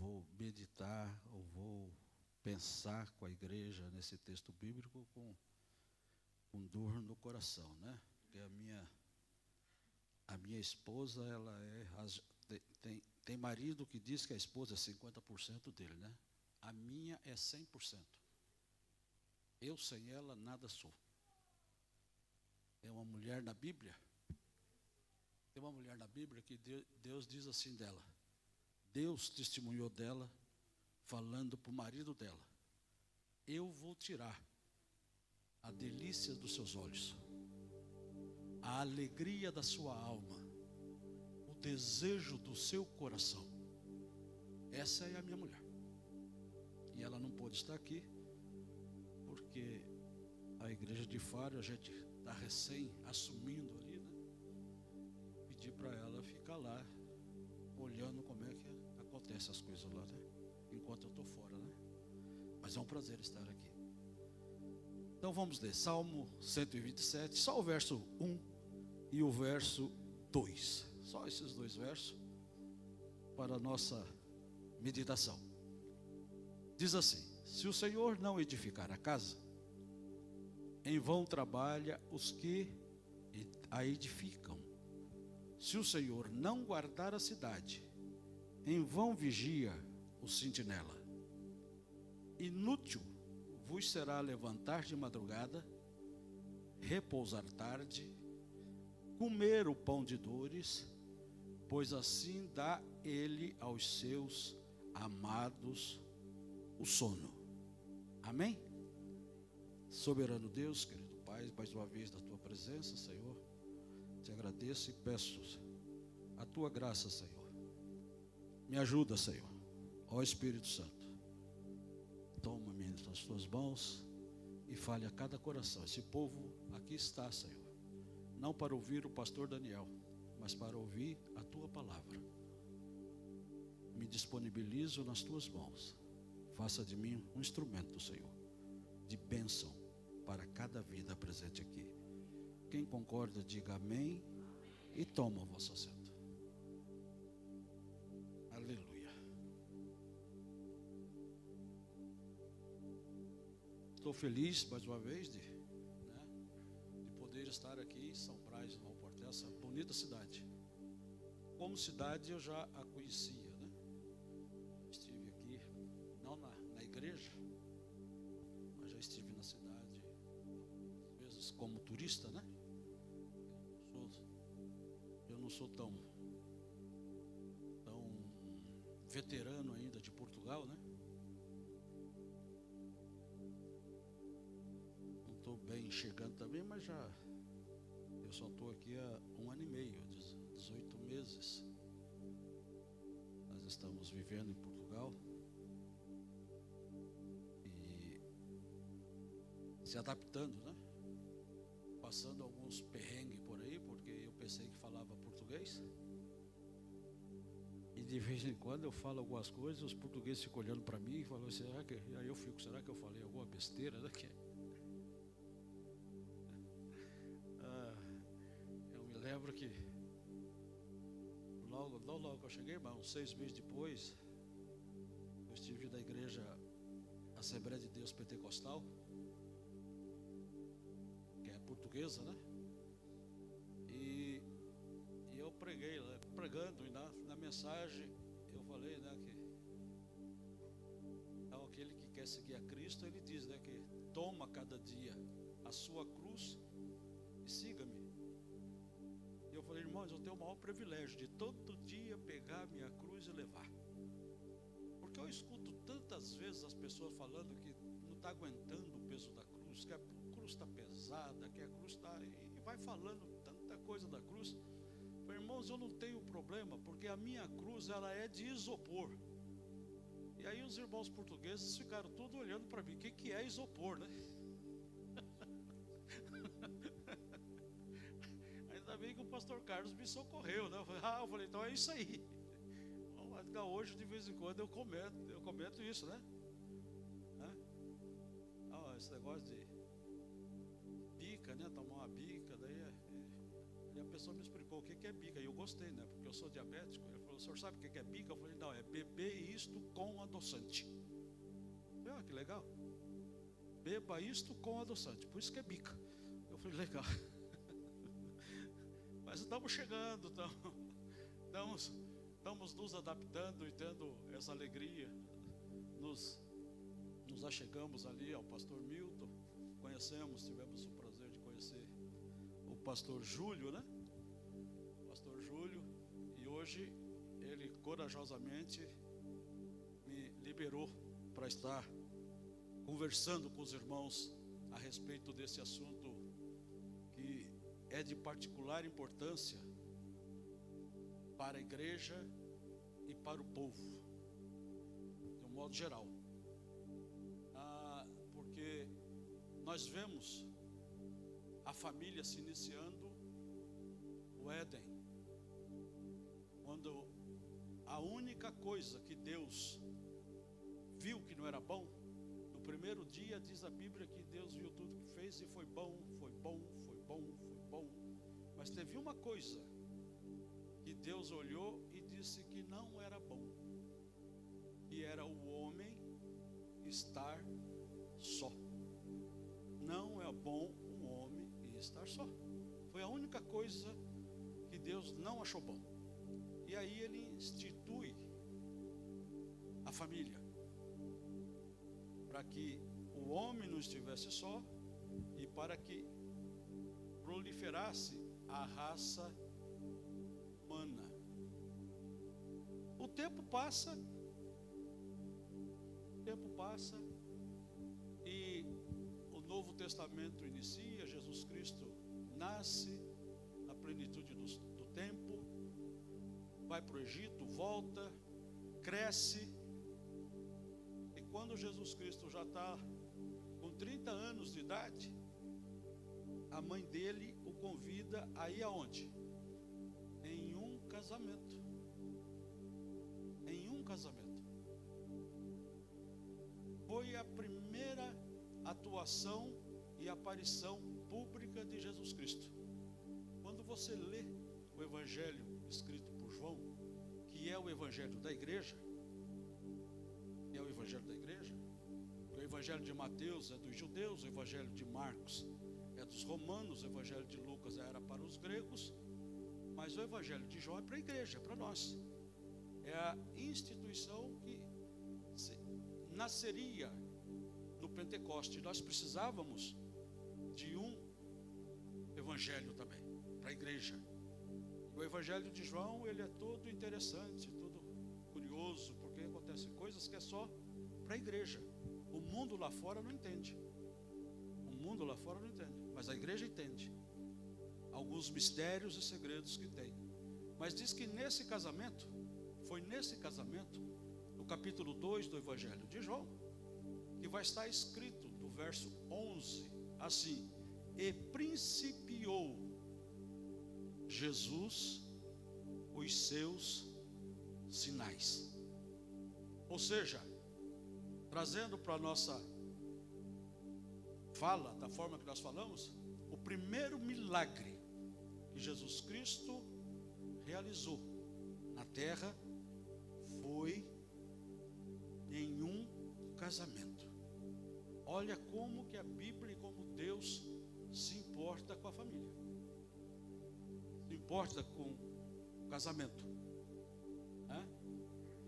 vou meditar, ou vou pensar com a igreja nesse texto bíblico com dor no coração, né? Porque a minha esposa, ela tem marido que diz que a esposa é 50% dele, né? A minha é 100%. Eu sem ela nada sou. É uma mulher na Bíblia. Tem uma mulher na Bíblia que Deus diz assim dela. Deus testemunhou dela, falando para o marido dela: eu vou tirar a delícia dos seus olhos, a alegria da sua alma, o desejo do seu coração. Essa é a minha mulher. E ela não pôde estar aqui, porque a igreja de Faro, a gente está recém assumindo ali, né? Pedi para ela ficar lá, olhando como é que acontece as coisas lá, né? Enquanto eu estou fora, né? Mas é um prazer estar aqui. Então vamos ler Salmo 127, só o verso 1 e o verso 2. Só esses dois versos para a nossa meditação. Diz assim: se o Senhor não edificar a casa, em vão trabalha os que a edificam. Se o Senhor não guardar a cidade, em vão vigia o sentinela. Inútil vos será levantar de madrugada, repousar tarde, comer o pão de dores, pois assim dá ele aos seus amados o sono. Amém? Soberano Deus, querido Pai, mais uma vez na tua presença, Senhor, te agradeço e peço a tua graça, Senhor. Me ajuda, Senhor, ó Espírito Santo. Toma-me nas tuas mãos e fale a cada coração. Esse povo aqui está, Senhor, não para ouvir o pastor Daniel, mas para ouvir a tua palavra. Me disponibilizo nas tuas mãos. Faça de mim um instrumento, Senhor, de bênção para cada vida presente aqui. Quem concorda, diga amém e toma o vosso assento. Aleluia. Estou feliz mais uma vez de poder estar aqui em São Brás, no Alportel, essa bonita cidade. Como cidade eu já a conhecia, né? Estive aqui, não na igreja, mas já estive na cidade, às vezes como turista, né? Eu não sou tão veterano ainda de Portugal, né? Não estou bem chegando também, mas eu só estou aqui há 1 ano e meio, 18 meses. Nós estamos vivendo em Portugal e se adaptando, né? Passando alguns perrengues por aí, porque eu pensei que falava português. E de vez em quando eu falo algumas coisas, os portugueses ficam olhando para mim e falam: aí eu fico, será que eu falei alguma besteira, né? Eu me lembro que logo que eu cheguei, mas uns 6 meses depois, eu estive na igreja Assembleia de Deus Pentecostal, que é portuguesa, né? E eu preguei lá, pregando, e na mensagem eu falei, né, que então, aquele que quer seguir a Cristo, ele diz, né, que toma cada dia a sua cruz e siga-me. E eu falei: irmãos, eu tenho o maior privilégio de todo dia pegar a minha cruz e levar. Porque eu escuto tantas vezes as pessoas falando que não está aguentando o peso da cruz, que a cruz está pesada, que a cruz está... E vai falando tanta coisa da cruz. Eu falei: irmãos, eu não tenho problema, porque a minha cruz, ela é de isopor. E aí os irmãos portugueses ficaram todos olhando para mim: o que é isopor, né? Ainda bem que o pastor Carlos me socorreu, né? Eu falei: então é isso aí. Hoje de vez em quando eu comento isso, né? Esse negócio de bica, né? Tomar uma bica, daí a pessoa me explicou o que é bica, e eu gostei, né? Porque eu sou diabético. Ele falou: o senhor sabe o que é bica? Eu falei: não, é beber isto com adoçante. Eu falei: ah, que legal. Beba isto com adoçante, por isso que é bica. Eu falei: legal. Mas estamos chegando, estamos nos adaptando e tendo essa alegria. Nos achegamos ali ao pastor Milton, tivemos o prazer de conhecer o pastor Júlio, né? Pastor Júlio, e hoje ele corajosamente me liberou para estar conversando com os irmãos a respeito desse assunto que é de particular importância para a igreja e para o povo, de um modo geral. Porque nós vemos a família se iniciando o Éden, quando a única coisa que Deus viu que não era bom, no primeiro dia diz a Bíblia que Deus viu tudo que fez e foi bom, foi bom, foi bom, foi bom. Mas teve uma coisa que Deus olhou e disse que não era bom, que era o homem estar só. Não é bom um homem estar só. Foi a única coisa que Deus não achou bom. E aí ele institui a família, para que o homem não estivesse só e para que proliferasse a raça humana. O tempo passa e o Novo Testamento inicia. Jesus Cristo nasce na plenitude do tempo, vai para o Egito, volta, cresce, e quando Jesus Cristo já está com 30 anos de idade, a mãe dele o convida a ir aonde? Em um casamento. Em um casamento. Foi a primeira atuação e aparição pública de Jesus Cristo. Quando você lê o Evangelho escrito por João, que é o Evangelho da igreja, o Evangelho de Mateus é dos judeus, o Evangelho de Marcos é dos romanos, o Evangelho de Lucas era para os gregos, mas o Evangelho de João é para a igreja, é para nós. É a instituição que nasceria no Pentecoste. Nós precisávamos de um evangelho também para a igreja. O Evangelho de João, ele é todo interessante, todo curioso, porque acontecem coisas que é só para a igreja. O mundo lá fora não entende. Mas a igreja entende alguns mistérios e segredos que tem. Mas diz que nesse casamento, no capítulo 2 do Evangelho de João, que vai estar escrito no verso 11, assim: e principiou Jesus os seus sinais. Ou seja, trazendo para a nossa fala, da forma que nós falamos, o primeiro milagre que Jesus Cristo realizou na terra foi em um casamento. Olha como que a Bíblia e como Deus se importa com a família, se importa com o casamento, né?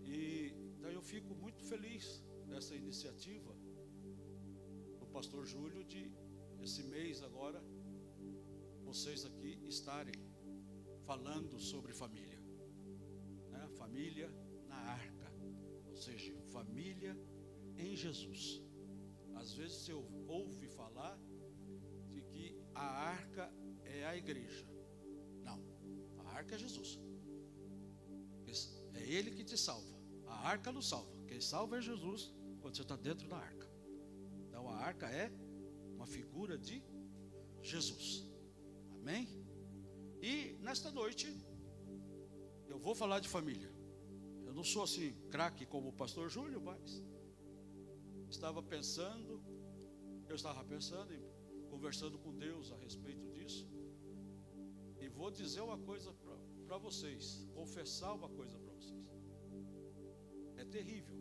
E daí eu fico muito feliz dessa iniciativa do pastor Júlio, de esse mês agora vocês aqui estarem falando sobre família, né? Família na arca, ou seja, família em Jesus. Às vezes você ouve falar de que a arca é a igreja. Não, a arca é Jesus. É Ele que te salva. A arca não salva. Quem salva é Jesus quando você está dentro da arca. Então a arca é uma figura de Jesus. Amém? E nesta noite eu vou falar de família. Eu não sou assim craque como o pastor Júlio, mas eu estava pensando e conversando com Deus a respeito disso, e vou dizer uma coisa para vocês, confessar uma coisa para vocês. É terrível.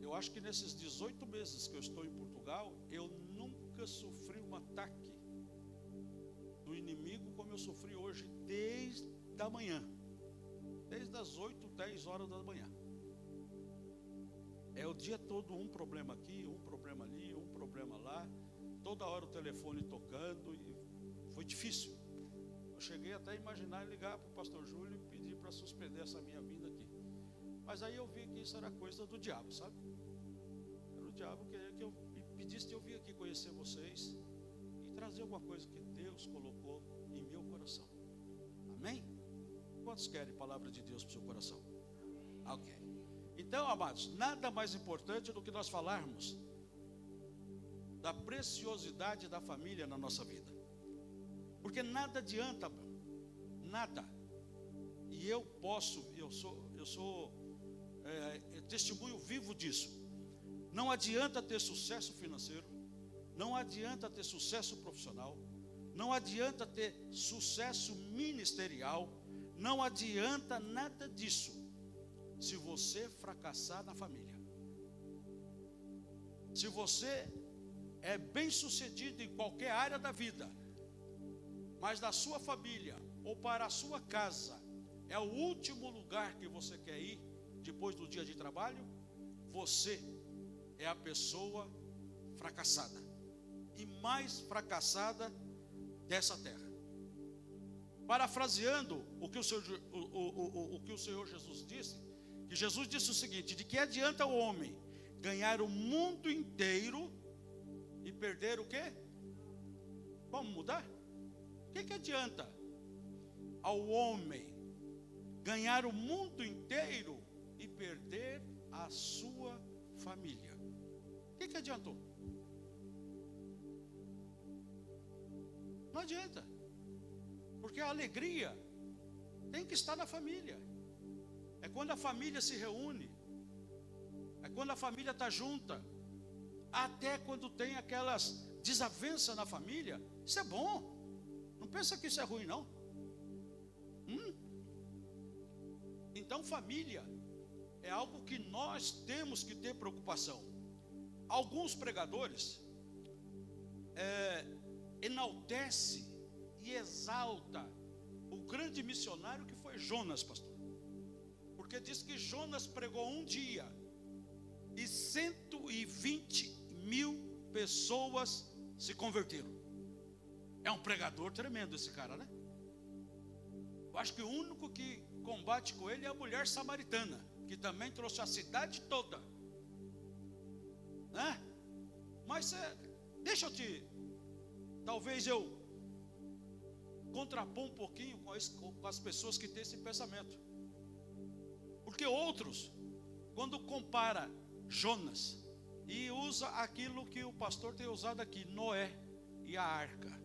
Eu acho que nesses 18 meses que eu estou em Portugal, eu nunca sofri um ataque do inimigo como eu sofri hoje, desde a manhã. Desde as 8, 10 horas da manhã. É o dia todo um problema aqui, um problema ali, um problema lá. Toda hora o telefone tocando. E foi difícil. Eu cheguei até a imaginar ligar para o pastor Júlio e pedir para suspender essa minha vinda aqui. Mas aí eu vi que isso era coisa do diabo, sabe? Era o diabo que eu pedisse de eu vir aqui conhecer vocês e trazer alguma coisa que Deus colocou em meu coração. Amém? Quantos querem palavra de Deus para o seu coração? Ok. Então, amados, nada mais importante do que nós falarmos da preciosidade da família na nossa vida. Porque nada adianta, nada. E eu sou testemunho vivo disso. Não adianta ter sucesso financeiro, não adianta ter sucesso profissional, não adianta ter sucesso ministerial, não adianta nada disso se você fracassar na família. Se você é bem sucedido em qualquer área da vida, mas da sua família ou para a sua casa é o último lugar que você quer ir depois do dia de trabalho, você é a pessoa fracassada e mais fracassada dessa terra. Parafraseando o que o Senhor Jesus disse, que Jesus disse o seguinte: de que adianta o homem ganhar o mundo inteiro e perder o quê? Vamos mudar? O que adianta ao homem ganhar o mundo inteiro e perder a sua família? O que adiantou? Não adianta. Porque a alegria tem que estar na família. É quando a família se reúne. É quando a família está junta. Até quando tem aquelas desavenças na família. Isso é bom. Não pensa que isso é ruim, não. Então família é algo que nós temos que ter preocupação. Alguns pregadores enaltecem e exalta o grande missionário que foi Jonas, pastor. Porque diz que Jonas pregou um dia e 120.000 pessoas se converteram. É um pregador tremendo esse cara, né? Eu acho que o único que combate com ele é a mulher samaritana, que também trouxe a cidade toda, né? Mas deixa eu talvez eu contrapor um pouquinho com as pessoas que têm esse pensamento. Porque outros, quando compara Jonas e usa aquilo que o pastor tem usado aqui, Noé e a arca,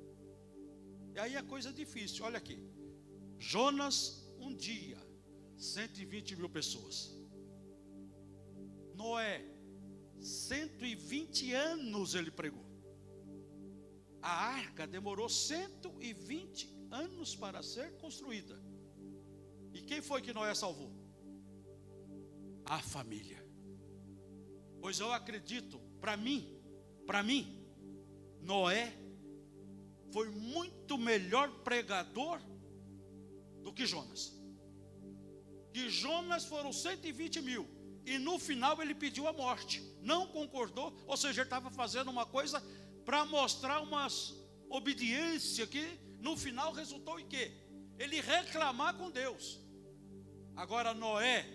e aí é coisa difícil. Olha aqui, Jonas um dia, 120.000 pessoas. Noé, 120 anos ele pregou. A arca demorou 120 anos para ser construída. E quem foi que Noé salvou? A família. Pois eu acredito, para mim, Noé foi muito melhor pregador do que Jonas. Que Jonas foram 120.000 e no final ele pediu a morte, não concordou, ou seja, ele estava fazendo uma coisa para mostrar uma obediência que no final resultou em quê? Ele reclamar com Deus. Agora Noé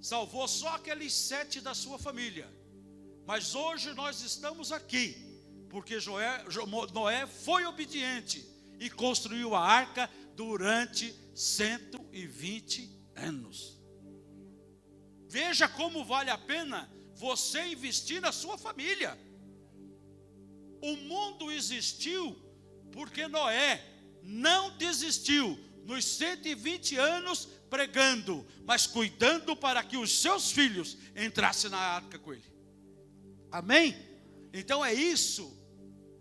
salvou só aqueles 7 da sua família, mas hoje nós estamos aqui porque Noé foi obediente e construiu a arca durante 120 anos. Veja como vale a pena você investir na sua família. O mundo existiu porque Noé não desistiu nos 120 anos pregando, mas cuidando para que os seus filhos entrassem na arca com ele. Amém? Então é isso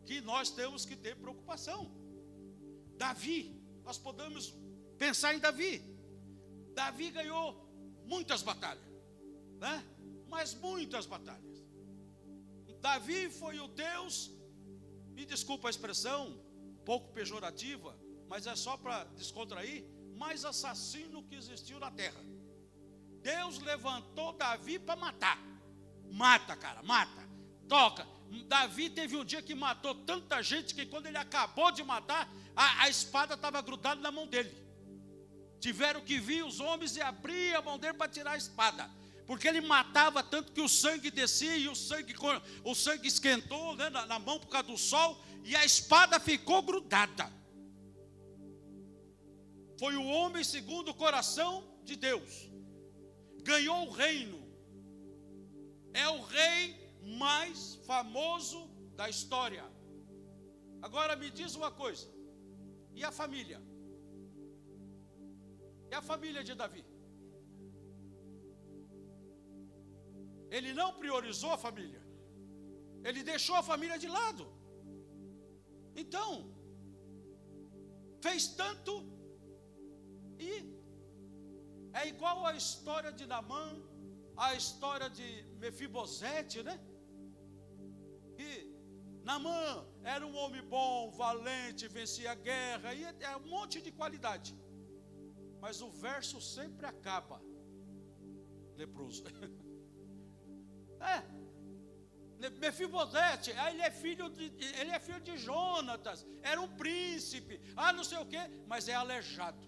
que nós temos que ter preocupação. Davi, nós podemos pensar em Davi. Davi ganhou muitas batalhas, né? Mas muitas batalhas. Davi foi o Deus, me desculpa a expressão, um pouco pejorativa, mas é só para descontrair, mais assassino que existiu na terra. Deus levantou Davi para matar. Mata, cara, mata. Toca. Davi teve um dia que matou tanta gente que quando ele acabou de matar, a espada estava grudada na mão dele. Tiveram que vir os homens e abrir a mão dele para tirar a espada. Porque ele matava tanto que o sangue descia e o sangue esquentou, né, na mão por causa do sol, e a espada ficou grudada. Foi o homem segundo o coração de Deus. Ganhou o reino. É o rei mais famoso da história. Agora me diz uma coisa. E a família? E a família de Davi? Ele não priorizou a família. Ele deixou a família de lado. Então, fez tanto e é igual a história de Naamã, a história de Mefibosete, né? E Naamã era um homem bom, valente, vencia a guerra, e é um monte de qualidade. Mas o verso sempre acaba leproso. Mefibosete, ele é filho de Jonatas, era um príncipe, não sei o quê, mas é aleijado.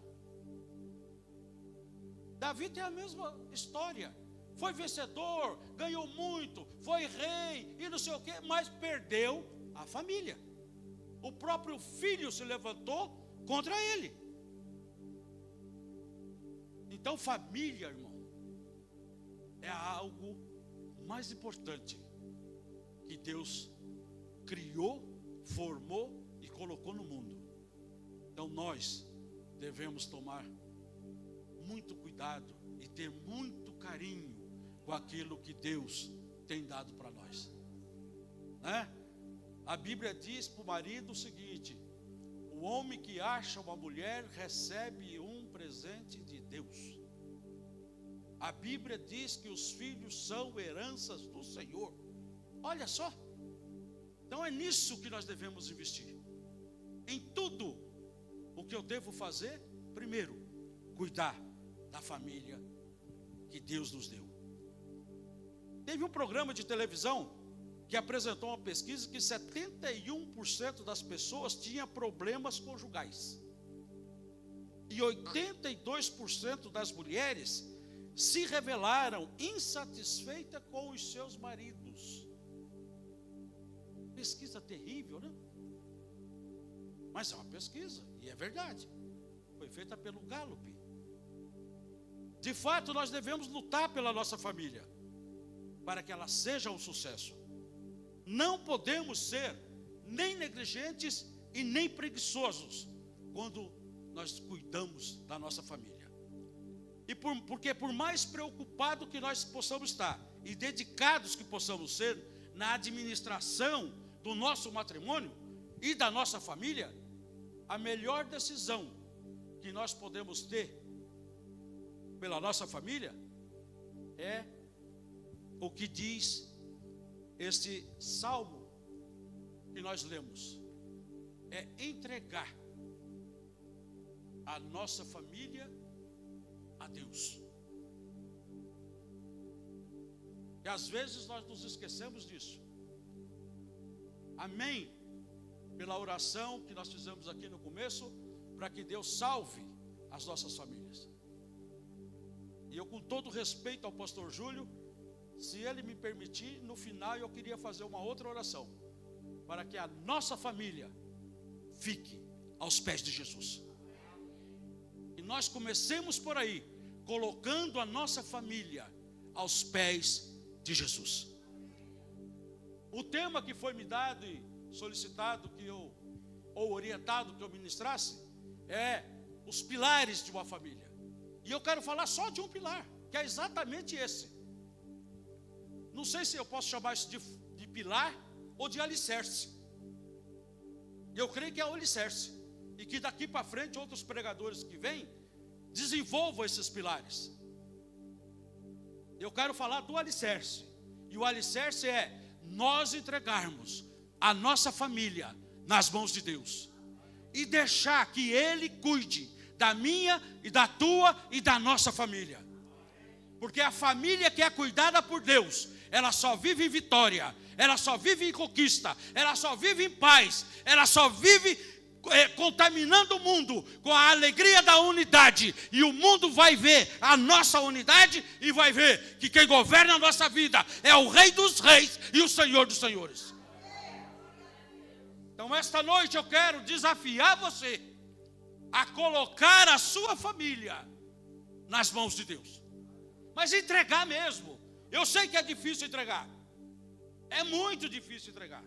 Davi tem a mesma história. Foi vencedor, ganhou muito, foi rei e não sei o quê, mas perdeu a família. O próprio filho se levantou contra ele. Então família, irmão, é algo mais importante que Deus criou, formou e colocou no mundo. Então nós devemos tomar muito cuidado e ter muito carinho com aquilo que Deus tem dado para nós, né? A Bíblia diz para o marido o seguinte: o homem que acha uma mulher recebe um presente de Deus. A Bíblia diz que os filhos são heranças do Senhor. Olha só. Então é nisso que nós devemos investir. Em tudo o que eu devo fazer, primeiro, cuidar da família que Deus nos deu. Teve um programa de televisão que apresentou uma pesquisa que 71% das pessoas tinham problemas conjugais. E 82% das mulheres se revelaram insatisfeitas com os seus maridos. Pesquisa terrível, né? Mas é uma pesquisa, e é verdade. Foi feita pelo Gallup. De fato, nós devemos lutar pela nossa família, para que ela seja um sucesso. Não podemos ser nem negligentes e nem preguiçosos quando nós cuidamos da nossa família. Porque por mais preocupado que nós possamos estar e dedicados que possamos ser na administração do nosso matrimônio e da nossa família, a melhor decisão que nós podemos ter pela nossa família é o que diz este salmo que nós lemos: é entregar a nossa família a Deus. E às vezes nós nos esquecemos disso. Amém? Pela oração que nós fizemos aqui no começo, para que Deus salve as nossas famílias. E eu, com todo respeito ao pastor Júlio, se ele me permitir, no final eu queria fazer uma outra oração, para que a nossa família fique aos pés de Jesus. E nós comecemos por aí, colocando a nossa família aos pés de Jesus. O tema que foi me dado e solicitado ou orientado que eu ministrasse, é os pilares de uma família. E eu quero falar só de um pilar, que é exatamente esse. Não sei se eu posso chamar isso de pilar ou de alicerce. Eu creio que é o alicerce. E que daqui para frente outros pregadores que vêm desenvolvam esses pilares. Eu quero falar do alicerce. E o alicerce é nós entregarmos a nossa família nas mãos de Deus. E deixar que Ele cuide da minha e da tua e da nossa família. Porque a família que é cuidada por Deus, ela só vive em vitória, ela só vive em conquista, ela só vive em paz, ela só vive contaminando o mundo com a alegria da unidade. E o mundo vai ver a nossa unidade e vai ver que quem governa a nossa vida é o Rei dos Reis e o Senhor dos Senhores. Então esta noite eu quero desafiar você a colocar a sua família nas mãos de Deus. Mas entregar mesmo. Eu sei que é difícil entregar. É muito difícil entregar.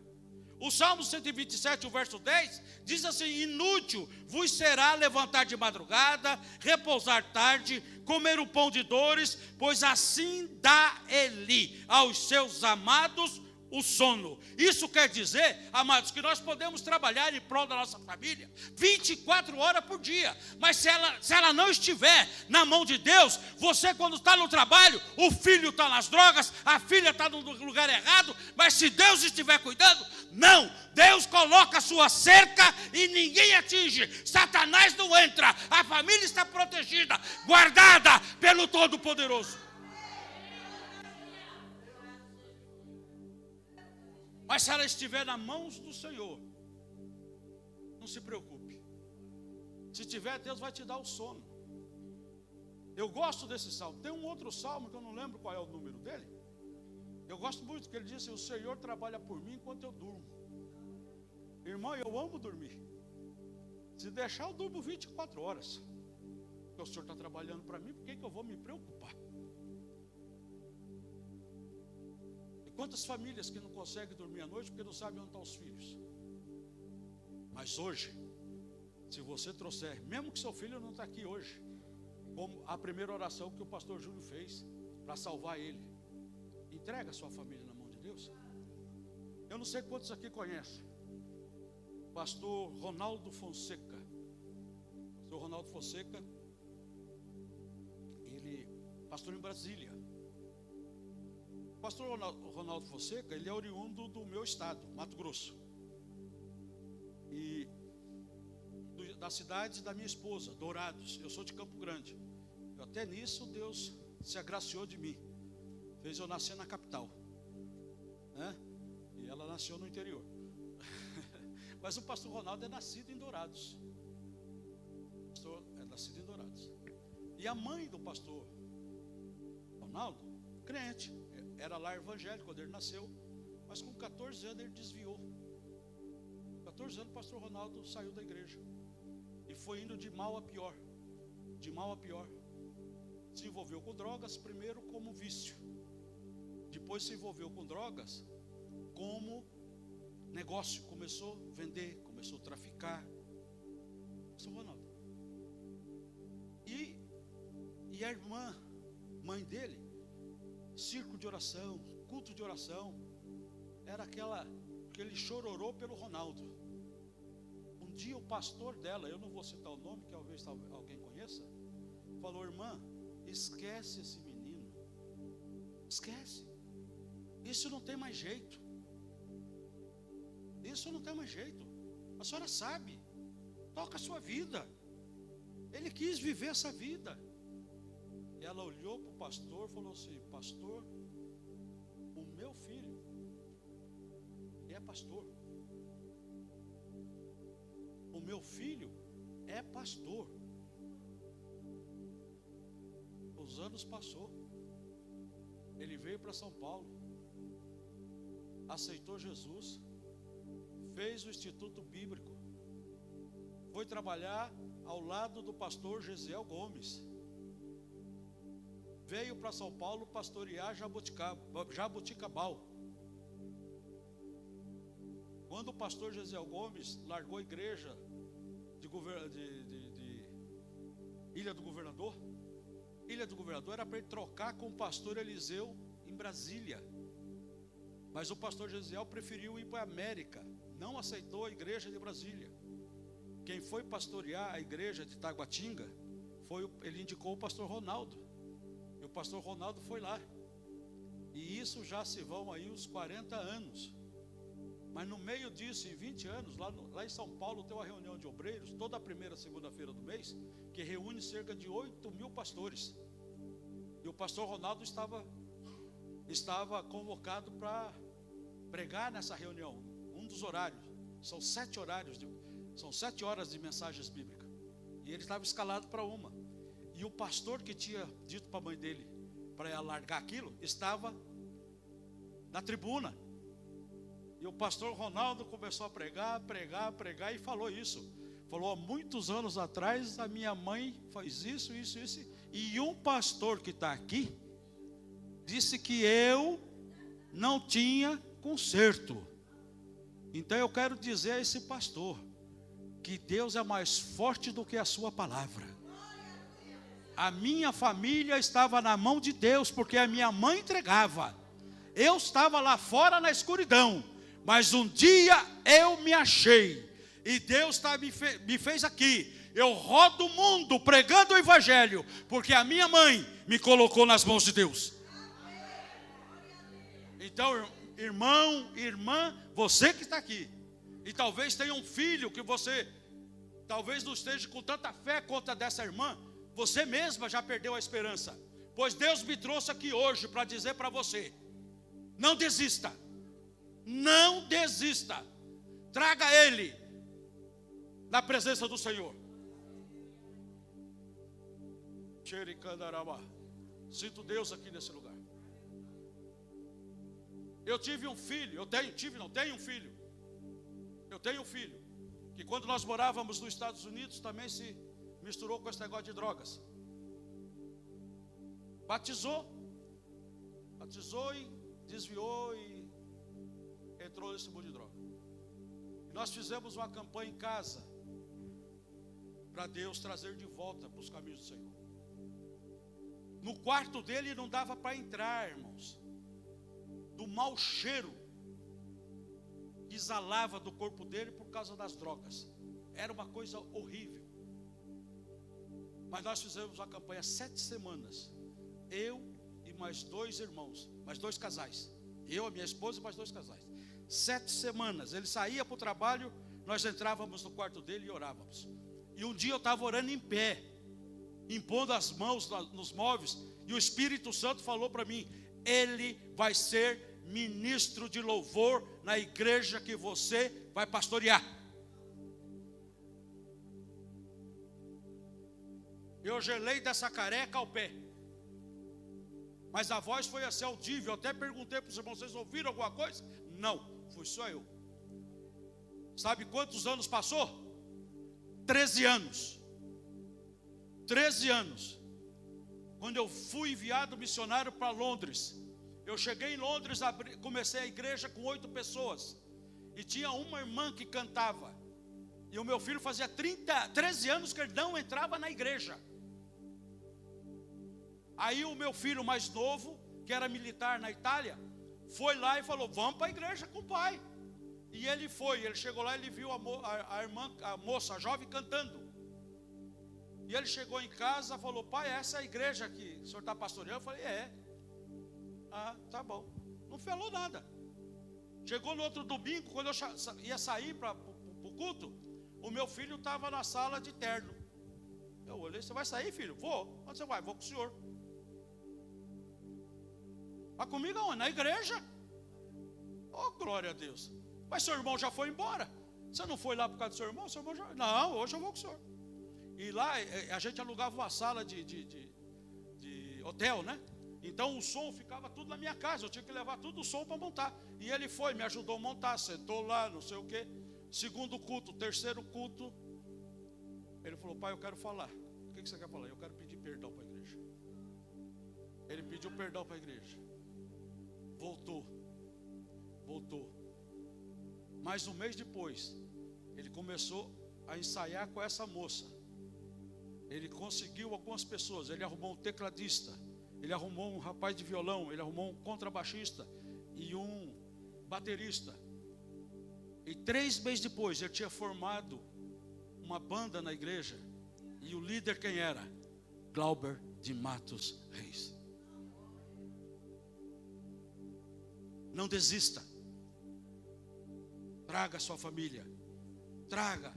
O Salmo 127, o verso 10, diz assim: inútil vos será levantar de madrugada, repousar tarde, comer o pão de dores, pois assim dá Ele aos seus amados o sono. Isso quer dizer, amados, que nós podemos trabalhar em prol da nossa família 24 horas por dia, mas se ela não estiver na mão de Deus, você quando está no trabalho, o filho está nas drogas, a filha está no lugar errado, mas se Deus estiver cuidando, não, Deus coloca a sua cerca e ninguém atinge, Satanás não entra, a família está protegida, guardada pelo Todo-Poderoso. Mas se ela estiver nas mãos do Senhor, não se preocupe. Se tiver, Deus vai te dar o sono. Eu gosto desse salmo. Tem um outro salmo que eu não lembro qual é o número dele. Eu gosto muito, que ele diz assim: o Senhor trabalha por mim enquanto eu durmo. Irmão, eu amo dormir. Se deixar, eu durmo 24 horas. Porque o Senhor está trabalhando para mim, por que eu vou me preocupar? Quantas famílias que não conseguem dormir à noite porque não sabem onde estão os filhos? Mas hoje, se você trouxer, mesmo que seu filho não está aqui hoje, como a primeira oração que o pastor Júlio fez para salvar ele, entrega a sua família na mão de Deus. Eu não sei quantos aqui conhecem pastor Ronaldo Fonseca. Pastor Ronaldo Fonseca, ele pastor em Brasília. O pastor Ronaldo Fonseca, ele é oriundo do meu estado, Mato Grosso. E da cidade da minha esposa, Dourados. Eu sou de Campo Grande. Até nisso Deus se agraciou de mim. Fez eu nascer na capital, né? E ela nasceu no interior. Mas o pastor Ronaldo é nascido em Dourados. O pastor é nascido em Dourados. E a mãe do pastor Ronaldo, crente, era lá evangélico quando ele nasceu, mas com 14 anos ele desviou. 14 anos o pastor Ronaldo saiu da igreja e foi indo de mal a pior. De mal a pior. Se envolveu com drogas, primeiro como vício, depois se envolveu com drogas como negócio, começou a vender, começou a traficar. Pastor Ronaldo. E a irmã, mãe dele, circo de oração, culto de oração, era aquele chororô pelo Ronaldo. Um dia o pastor dela, eu não vou citar o nome, que talvez alguém conheça, falou: irmã, esquece esse menino, esquece, isso não tem mais jeito, isso não tem mais jeito, a senhora sabe, toca a sua vida, ele quis viver essa vida. E ela olhou para o pastor e falou assim: pastor, o meu filho é pastor. O meu filho é pastor. Os anos passou. Ele veio para São Paulo, aceitou Jesus, fez o Instituto Bíblico, foi trabalhar ao lado do pastor Gesiel Gomes. Veio para São Paulo pastorear Jaboticabal. Quando o pastor Gesiel Gomes largou a igreja de Ilha do Governador era para ele trocar com o pastor Eliseu em Brasília. Mas o pastor Gesiel preferiu ir para a América, não aceitou a igreja de Brasília. quem foi pastorear a igreja de Taguatinga, ele indicou o pastor Ronaldo. E o pastor Ronaldo foi lá. E isso já se vão aí uns 40 anos. Mas no meio disso, em 20 anos, lá em São Paulo tem uma reunião de obreiros, toda a primeira segunda-feira do mês, que reúne cerca de 8.000 pastores. E o pastor Ronaldo estava convocado para pregar nessa reunião, um dos horários. São 7 horas de mensagens bíblicas. E ele estava escalado para uma. E o pastor que tinha dito para a mãe dele para alargar aquilo, estava na tribuna. E o pastor Ronaldo começou a pregar e falou isso. Falou, há muitos anos atrás, a minha mãe faz isso. E um pastor que está aqui, disse que eu não tinha conserto. Então eu quero dizer a esse pastor, que Deus é mais forte do que a sua palavra. A minha família estava na mão de Deus, porque a minha mãe entregava. Eu estava lá fora na escuridão, mas um dia eu me achei, e Deus me fez aqui. Eu rodo o mundo pregando o evangelho, porque a minha mãe me colocou nas mãos de Deus. Então, irmão, irmã, você que está aqui, e talvez tenha um filho que você talvez não esteja com tanta fé quanto a dessa irmã, você mesma já perdeu a esperança. Pois Deus me trouxe aqui hoje para dizer para você, não desista. Não desista. Traga ele na presença do Senhor. Sinto Deus aqui nesse lugar. Eu tive um filho, tenho um filho. Eu tenho um filho que quando nós morávamos nos Estados Unidos também se misturou com esse negócio de drogas. Batizou e desviou e entrou nesse mundo de droga. E nós fizemos uma campanha em casa para Deus trazer de volta para os caminhos do Senhor. No quarto dele não dava para entrar, irmãos, do mau cheiro que exalava do corpo dele por causa das drogas. Era uma coisa horrível. Mas nós fizemos uma campanha 7 semanas. Eu e mais 2 irmãos, mais 2 casais. Eu, a minha esposa e mais 2 casais. 7 semanas. Ele saía para o trabalho, nós entrávamos no quarto dele e orávamos. E um dia eu estava orando em pé, impondo as mãos nos móveis, e o Espírito Santo falou para mim, ele vai ser ministro de louvor na igreja que você vai pastorear. Eu gelei dessa careca ao pé. Mas a voz foi assim audível. Eu até perguntei para os irmãos, vocês ouviram alguma coisa? Não, fui só eu. Sabe quantos anos passou? 13 anos. 13 anos. Quando eu fui enviado missionário para Londres. Eu cheguei em Londres, comecei a igreja com 8 pessoas. E tinha uma irmã que cantava. E o meu filho fazia 13 anos que ele não entrava na igreja. Aí o meu filho mais novo, que era militar na Itália, foi lá e falou, vamos para a igreja com o pai. E ele foi, ele chegou lá, ele viu a moça, a jovem cantando. E ele chegou em casa e falou, pai, essa é a igreja que o senhor está pastoreando? Eu falei, é. Ah, tá bom. Não falou nada. Chegou no outro domingo, quando eu ia sair para o culto, o meu filho estava na sala de terno. Eu olhei, você vai sair, filho? Vou. Onde você vai? Vou com o senhor. Mas comigo aonde? Na igreja. Oh, glória a Deus. Mas seu irmão já foi embora. Você não foi lá por causa do seu irmão? Seu irmão já... Não, hoje eu vou com o senhor. E lá a gente alugava uma sala de hotel, né? Então o som ficava tudo na minha casa. Eu tinha que levar tudo o som para montar. E ele foi, me ajudou a montar. Sentou lá, não sei o quê. Segundo culto, terceiro culto. Ele falou, pai, eu quero falar. O que você quer falar? Eu quero pedir perdão para a igreja. Ele pediu perdão para a igreja. Voltou. Mas um mês depois, ele começou a ensaiar com essa moça. Ele conseguiu algumas pessoas. Ele arrumou um tecladista, ele arrumou um rapaz de violão, ele arrumou um contrabaixista e um baterista. E 3 meses depois, ele tinha formado uma banda na igreja. E o líder quem era? Glauber de Matos Reis. Não desista. Traga a sua família. Traga.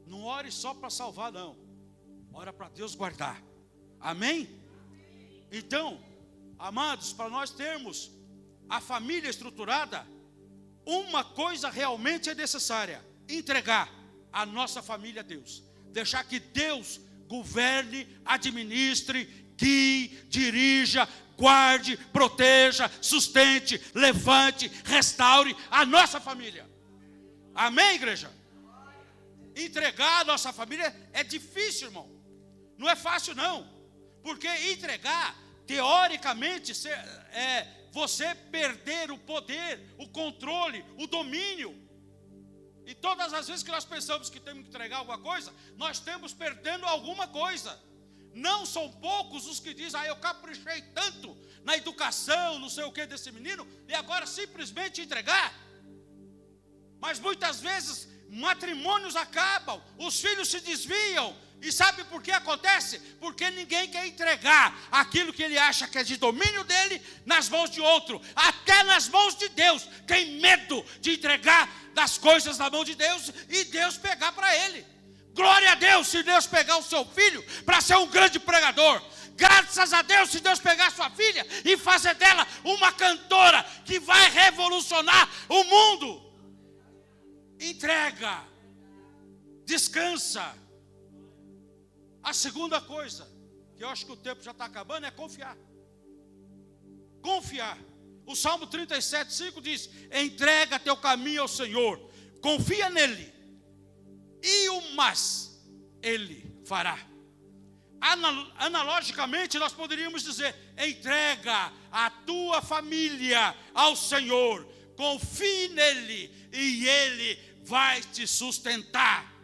Não ore só para salvar, não. Ora para Deus guardar. Amém? Então, amados, para nós termos a família estruturada, uma coisa realmente é necessária: entregar a nossa família a Deus. Deixar que Deus governe, administre, guie, dirija, guarde, proteja, sustente, levante, restaure a nossa família. Amém, igreja? Entregar a nossa família é difícil, irmão. Não é fácil, não. Porque entregar, teoricamente, é você perder o poder, o controle, o domínio. E todas as vezes que nós pensamos que temos que entregar alguma coisa, nós estamos perdendo alguma coisa. Não são poucos os que dizem: eu caprichei tanto na educação, não sei o que desse menino, e agora simplesmente entregar. Mas muitas vezes matrimônios acabam, os filhos se desviam. E sabe por que acontece? Porque ninguém quer entregar aquilo que ele acha que é de domínio dele nas mãos de outro. Até nas mãos de Deus tem medo de entregar das coisas na mão de Deus e Deus pegar para ele. Glória a Deus se Deus pegar o seu filho para ser um grande pregador. Graças a Deus se Deus pegar a sua filha e fazer dela uma cantora que vai revolucionar o mundo. Entrega. Descansa. A segunda coisa, que eu acho que o tempo já está acabando, é confiar. Confiar. O Salmo 37:5 diz: entrega teu caminho ao Senhor, confia nele, e o mais ele fará. Analogicamente, nós poderíamos dizer: entrega a tua família ao Senhor, confie nele, e ele vai te sustentar.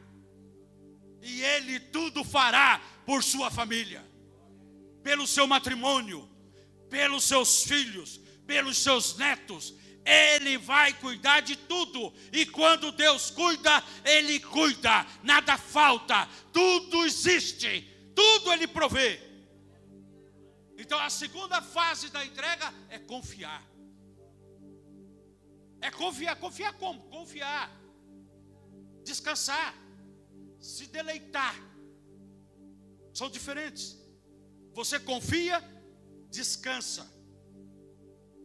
E ele tudo fará por sua família, pelo seu matrimônio, pelos seus filhos, pelos seus netos. Ele vai cuidar de tudo. E quando Deus cuida, Ele cuida. Nada falta, tudo existe, tudo Ele provê. Então a segunda fase da entrega é confiar. É confiar. Confiar como? Confiar. Descansar. Se deleitar. São diferentes. Você confia, descansa.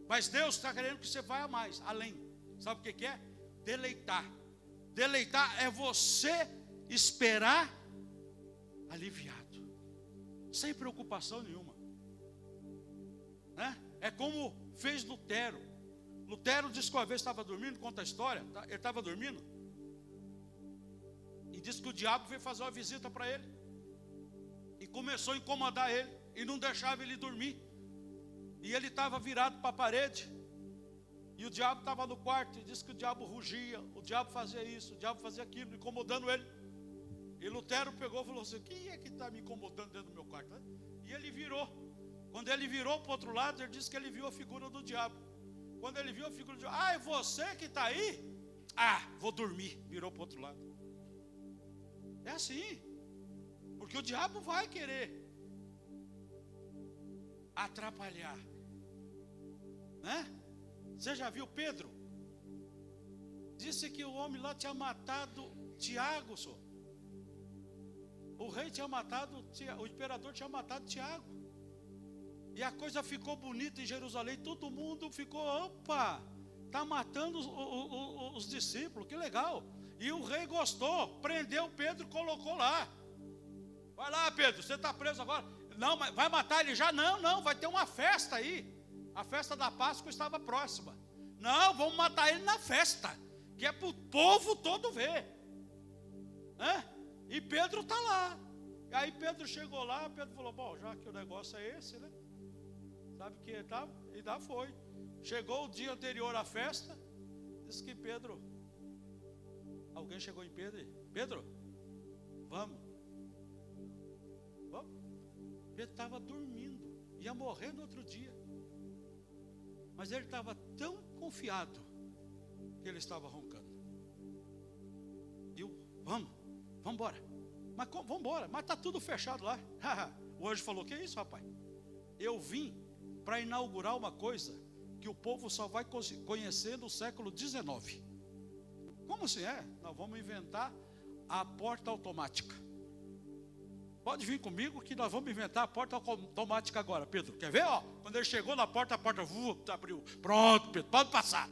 Mas Deus está querendo que você vá mais, além. Sabe o que é? Deleitar. Deleitar é você esperar aliviado, sem preocupação nenhuma, né? É como fez Lutero. Lutero disse que uma vez estava dormindo, conta a história. Ele estava dormindo e disse que o diabo veio fazer uma visita para ele e começou a incomodar ele e não deixava ele dormir. E ele estava virado para a parede. E o diabo estava no quarto. E disse que o diabo rugia. O diabo fazia isso, o diabo fazia aquilo, incomodando ele. E Lutero pegou e falou assim: quem é que está me incomodando dentro do meu quarto? E ele virou. Quando ele virou para o outro lado, ele disse que ele viu a figura do diabo. Quando ele viu a figura do diabo: ah, é você que está aí? Ah, vou dormir. Virou para o outro lado. É assim. Porque o diabo vai querer atrapalhar, né? Você já viu Pedro? Disse que o homem lá tinha matado Tiago, senhor. O rei tinha matado, o imperador tinha matado Tiago. E a coisa ficou bonita em Jerusalém. Todo mundo ficou: opa, está matando os discípulos, que legal. E o rei gostou, prendeu Pedro e colocou lá. Vai lá, Pedro, você está preso agora. Não, mas vai matar ele já? Não, vai ter uma festa aí. A festa da Páscoa estava próxima. Não, vamos matar ele na festa, que é para o povo todo ver, né? E Pedro está lá. E aí Pedro chegou lá, Pedro falou: bom, já que o negócio é esse, né? Sabe que estava? E lá foi. Chegou o dia anterior à festa. Disse que Pedro, alguém chegou em Pedro e: Pedro, vamos. Pedro estava dormindo, ia morrer no outro dia. Mas ele estava tão confiado que ele estava roncando. Vamos embora. Mas vamos embora, mas está tudo fechado lá. O anjo falou, que é isso, rapaz? Eu vim para inaugurar uma coisa que o povo só vai conhecer no século XIX. Como assim é? Nós vamos inventar a porta automática. Pode vir comigo que nós vamos inventar a porta automática agora, Pedro. Quer ver? Ó, quando ele chegou na porta, a porta abriu. Pronto, Pedro, pode passar.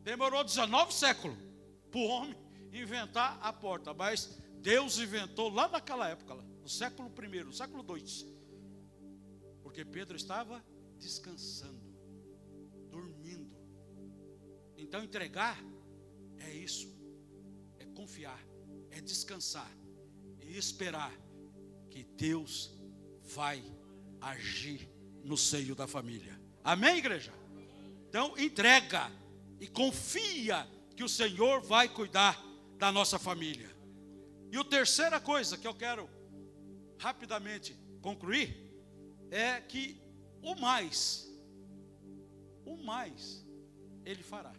Demorou 19 séculos para o homem inventar a porta, mas Deus inventou lá naquela época, lá, no século I, no século II. Porque Pedro estava descansando, dormindo. Então entregar é isso, é confiar, é descansar e esperar que Deus vai agir no seio da família. Amém, igreja? Então entrega e confia que o Senhor vai cuidar da nossa família. E a terceira coisa que eu quero rapidamente concluir é que o mais Ele fará.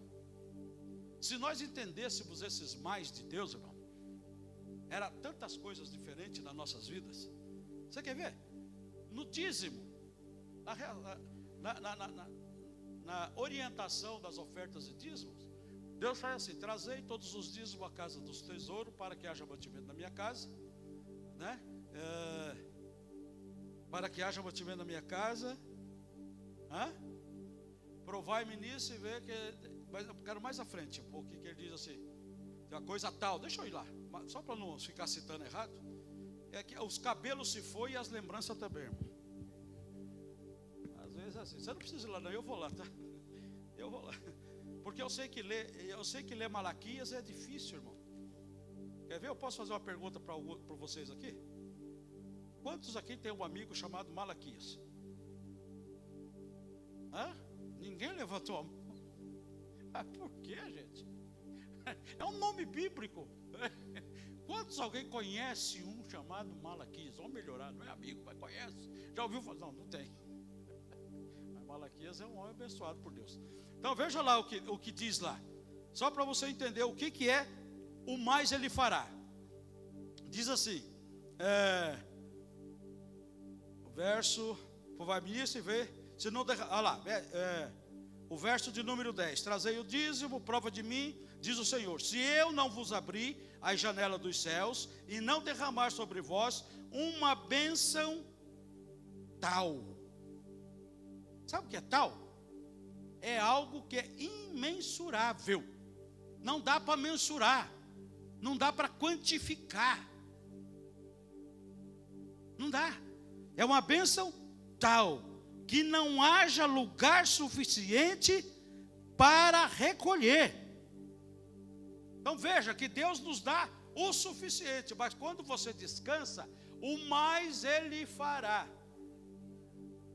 Se nós entendêssemos esses mais de Deus, irmão, era tantas coisas diferentes nas nossas vidas. Você quer ver? No dízimo, na orientação das ofertas e dízimos, Deus faz assim: trazei todos os dízimos à casa dos tesouros para que haja mantimento na minha casa, né? Para que haja mantimento na minha casa. Provai-me nisso e ver que. Mas eu quero mais à frente um pouquinho, que ele diz assim: tem uma coisa tal, deixa eu ir lá, só para não ficar citando errado. É que os cabelos se foi e as lembranças também, irmão. Às vezes é assim, você não precisa ir lá não, eu vou lá, tá? Eu vou lá. Porque eu sei que ler Malaquias é difícil, irmão. Quer ver? Eu posso fazer uma pergunta para vocês aqui? Quantos aqui tem um amigo chamado Malaquias? Ninguém levantou a mão. Por quê, gente? É um nome bíblico. Quantos alguém conhece um chamado Malaquias? Vamos melhorar, não é amigo, mas conhece. Já ouviu falar? Não tem. Mas Malaquias é um homem abençoado por Deus. Então veja lá o que diz lá. Só para você entender o que é o mais Ele fará. Diz assim, o verso, vai me se ver, se não o verso de número 10, trazei o dízimo, prova de mim, diz o Senhor, se eu não vos abrir as janelas dos céus e não derramar sobre vós uma bênção tal. Sabe o que é tal? É algo que é imensurável. Não dá para mensurar. Não dá para quantificar. Não dá. É uma bênção tal que não haja lugar suficiente para recolher. Então veja que Deus nos dá o suficiente, mas quando você descansa, o mais Ele fará.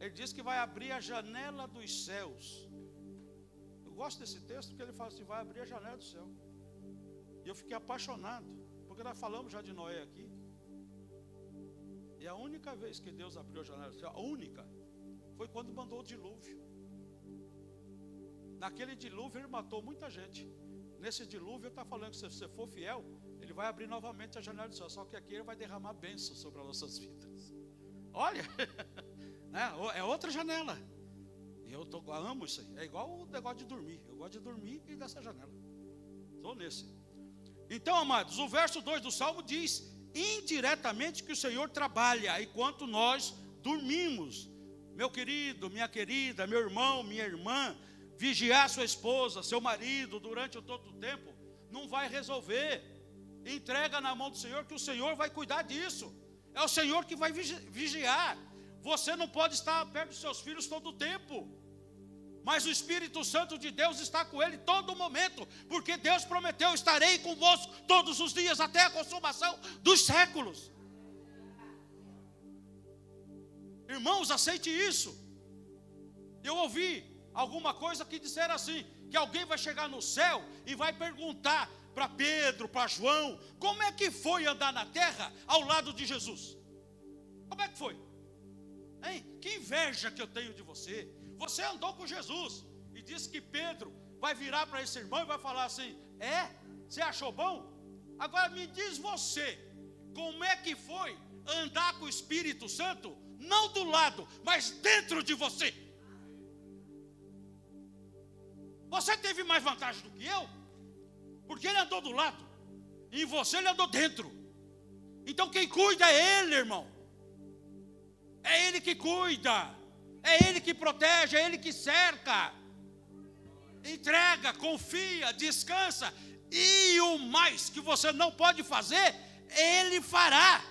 Ele diz que vai abrir a janela dos céus. Eu gosto desse texto porque ele fala assim, vai abrir a janela do céu. E eu fiquei apaixonado, porque nós falamos já de Noé aqui. E a única vez que Deus abriu a janela do céu, a única, foi quando mandou o dilúvio. Naquele dilúvio ele matou muita gente. Nesse dilúvio ele está falando que se você for fiel, ele vai abrir novamente a janela do céu. Só que aqui ele vai derramar bênção sobre as nossas vidas. Olha, é outra janela. E eu amo isso aí. É igual o negócio de dormir. Eu gosto de dormir e dessa janela. Estou nesse. Então, amados, o verso 2 do Salmo diz indiretamente que o Senhor trabalha enquanto nós dormimos. Meu querido, minha querida, meu irmão, minha irmã, vigiar sua esposa, seu marido durante todo o tempo, não vai resolver. Entrega na mão do Senhor, que o Senhor vai cuidar disso. É o Senhor que vai vigiar. Você não pode estar perto dos seus filhos todo o tempo, mas o Espírito Santo de Deus está com ele todo momento, porque Deus prometeu, estarei convosco todos os dias, até a consumação dos séculos. Irmãos, aceite isso. Eu ouvi alguma coisa que disseram assim, que alguém vai chegar no céu e vai perguntar para Pedro, para João, como é que foi andar na terra ao lado de Jesus? Como é que foi? Hein? Que inveja que eu tenho de você. Você andou com Jesus. E disse que Pedro vai virar para esse irmão e vai falar assim, você achou bom? Agora me diz você, como é que foi andar com o Espírito Santo, não do lado, mas dentro de você? Você teve mais vantagem do que eu, porque ele andou do lado, e em você ele andou dentro. Então quem cuida é ele, irmão. É ele que cuida, é ele que protege, é ele que cerca. Entrega, confia, descansa. E o mais que você não pode fazer, ele fará.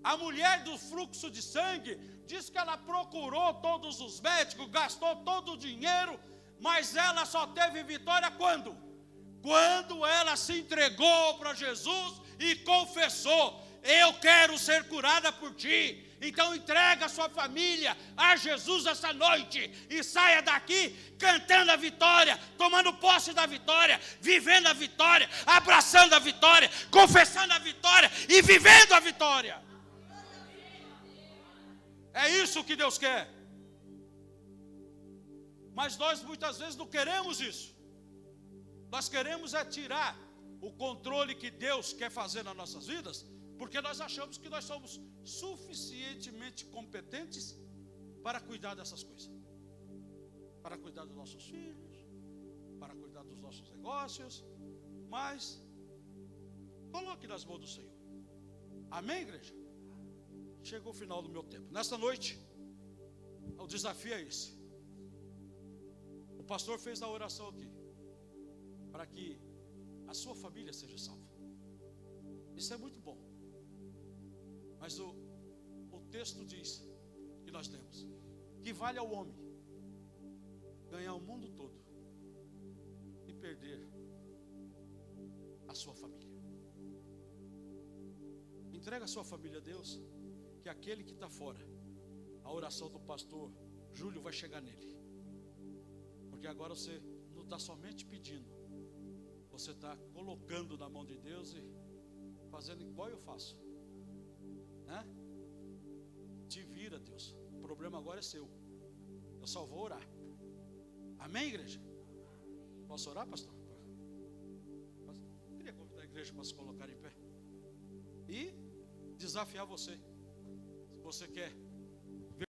A mulher do fluxo de sangue diz que ela procurou todos os médicos, gastou todo o dinheiro, mas ela só teve vitória quando? Quando ela se entregou para Jesus e confessou: eu quero ser curada por ti. Então entrega a sua família a Jesus essa noite e saia daqui cantando a vitória, tomando posse da vitória, vivendo a vitória, abraçando a vitória, confessando a vitória e vivendo a vitória. É isso que Deus quer. Mas nós muitas vezes não queremos isso. Nós queremos é tirar o controle que Deus quer fazer nas nossas vidas, porque nós achamos que nós somos suficientemente competentes para cuidar dessas coisas. Para cuidar dos nossos filhos, para cuidar dos nossos negócios. Mas coloque nas mãos do Senhor. Amém, igreja? Chegou o final do meu tempo. Nesta noite, o desafio é esse. O pastor fez a oração aqui, para que a sua família seja salva. Isso é muito bom. Mas o texto diz, que nós lemos, que vale ao homem ganhar o mundo todo e perder a sua família. Entrega a sua família a Deus, que aquele que está fora, a oração do pastor Júlio vai chegar nele. Porque agora você não está somente pedindo, você está colocando na mão de Deus e fazendo igual eu faço, né? Te vira, Deus, o problema agora é seu, eu só vou orar. Amém, igreja? Posso orar, pastor? Queria convidar a igreja para se colocar em pé e desafiar você. Se você quer